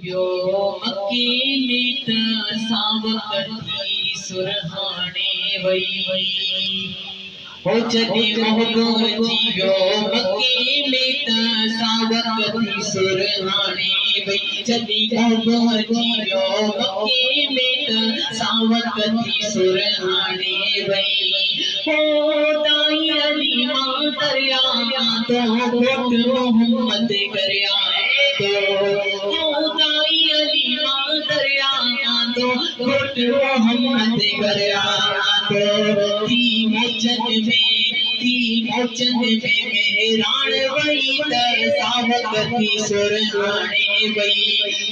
जीवियो मक्की मीत सावकती सुरहाने वई हो जदी मोहब्बत जीवियो मक्की मीत सावकती सुरहाने वई जदी मोहब्बत जीवियो मक्की मीत सावकती सुरहाने वई हो दाई अली मां दरिया तो घोट मोहम्मद करया घोट मोहम्मद करया थी मोचन में मेहरान वई त सावकती सुरहाने वई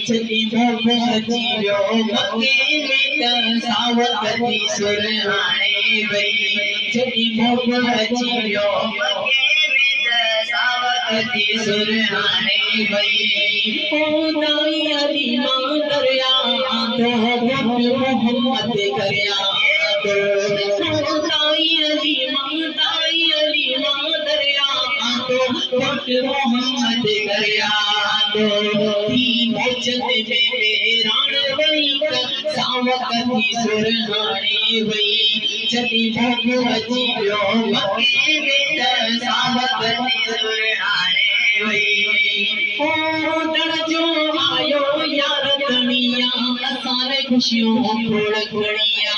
जदी मोहब्बत जीवियो मक्के में त सावकती सुरहाने वई जदी मोहब्बत जीवियो मक्के में त सावकती सुरहाने वई ओ दाई अली मां दरिया तो घोट मोहम्मद करया दाई अली मां दरिया तो घोट मोहम्मद करया थी मोचन में मेहरान वई त सावकती सुरहाने वई जदी मोहब्बत जीवियो मक्के में त सावकती सुरहाने वई ओ दरजो आयो यार तनिया असाने खुशियों खोड़ घड़िया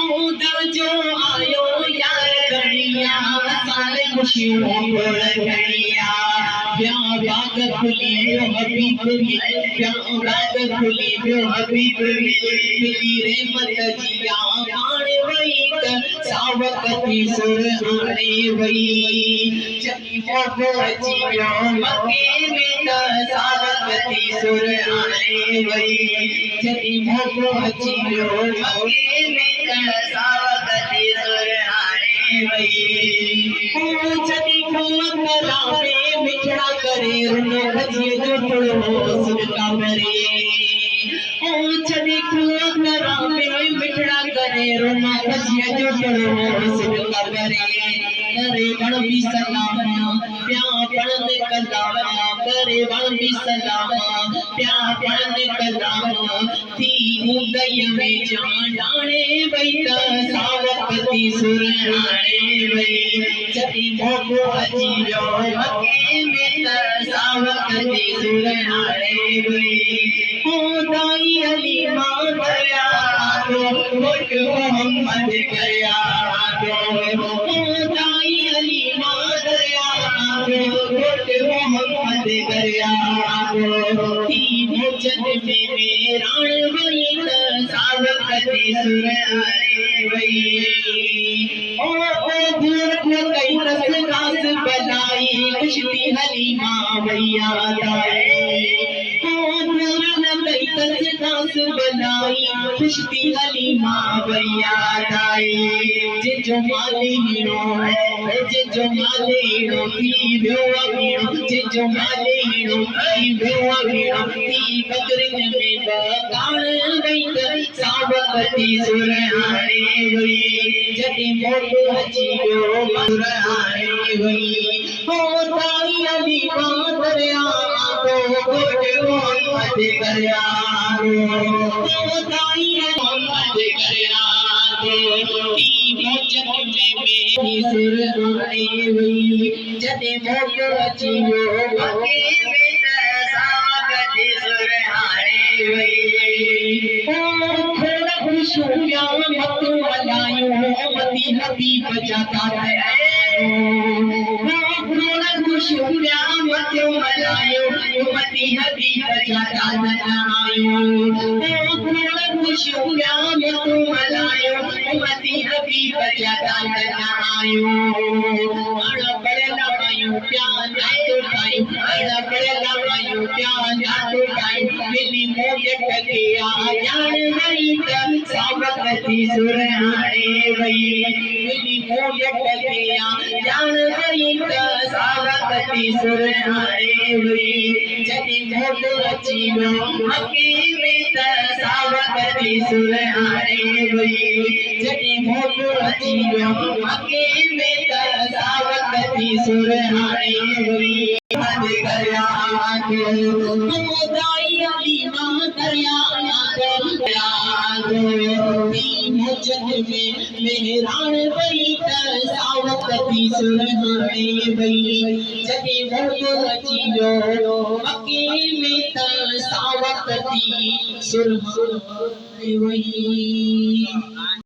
ओ दरजो आयो यार तनिया असाने खुशियों खोड़ घड़िया प्यार बाग खुली वो हबीब प्यार खुली वो हबीब मिली रहमत जिया मान वई त सावकती सुरहाने वई जदी मोहब्बत जीवियो मक्के में त सावकती सुरहाने वई जदी मोहब्बत जीवियो मक्के में त सावकती सुरहाने वई ओ जदी करा में मिठड़ा करे रुनो भजिए जो टुड़ो सिरका करे ओ जदी करा में मिठड़ा करे रुनो भजिए जो टुड़ो सिरका करे बण भी सलाम प्यार पढ़ने कलाम करे बण भी सलाम प्यार पढ़ने कलाम थी मुदई में जाने वई त सावकती सुरहाने वई जदी मोहब्बत जीवियो मक्के में त सावकती सुरहाने वई हो दाई अली मां दरिया तो घोट मोहम्मद करया घोट मोहम्मद करया थी मोचन में मेहरान वई त सावकती सुरहाने वई ओ दूर न कई तस कास बलाई कुश्ती हलीमा वैया दाए ओ दूर न कई तस कास बलाई कुश्ती हलीमा वैया दाए जो माले हीरो थी व्यो वीणो जो माले हीरो थी व्यो वीणो थी बकरिन में बकान वई त सावकती सुरहाने वई जदी मोहब्बत जीवियो सुरहाने वई हो दाई अली मां दरिया तो घोट मोहम्मद करया हो दाई मोहम्मद करया थी मोचन में सुरहाने वई जदी मोहब्बत जीवियो मक्के में त सावकती सुरहाने वई ओ थोड़ा खुशियों प्यार मत मलायो मती हबीब जाता थोड़ा खुशियों प्यार मत मलायो मती हबीब जाता आयो थोड़ा खुशियों प्यार मत मलायो मती हबीब जाता आयो अड़ा बड़ला मायो प्यार ना तो पायो अड़ा बड़ला मायो प्यार ना तो पायो मिली मोहब्बत करया जान वई त सावकती सुरहाने वई मिली मोहब्बत करया जान वई त सावकती सुरहाने वई जदी मोहब्बत जीवियो मक्के में त सावकती सुरहाने वई जदी मोहब्बत जीवियो मक्के में त सावकती सुरहाने वई करया दाई दरिया मुझत में मेहरान बई त सावक थी सुरहाने बई जॾहिं मोटो अची वियो मके में त सावक थी सुरहाने बई।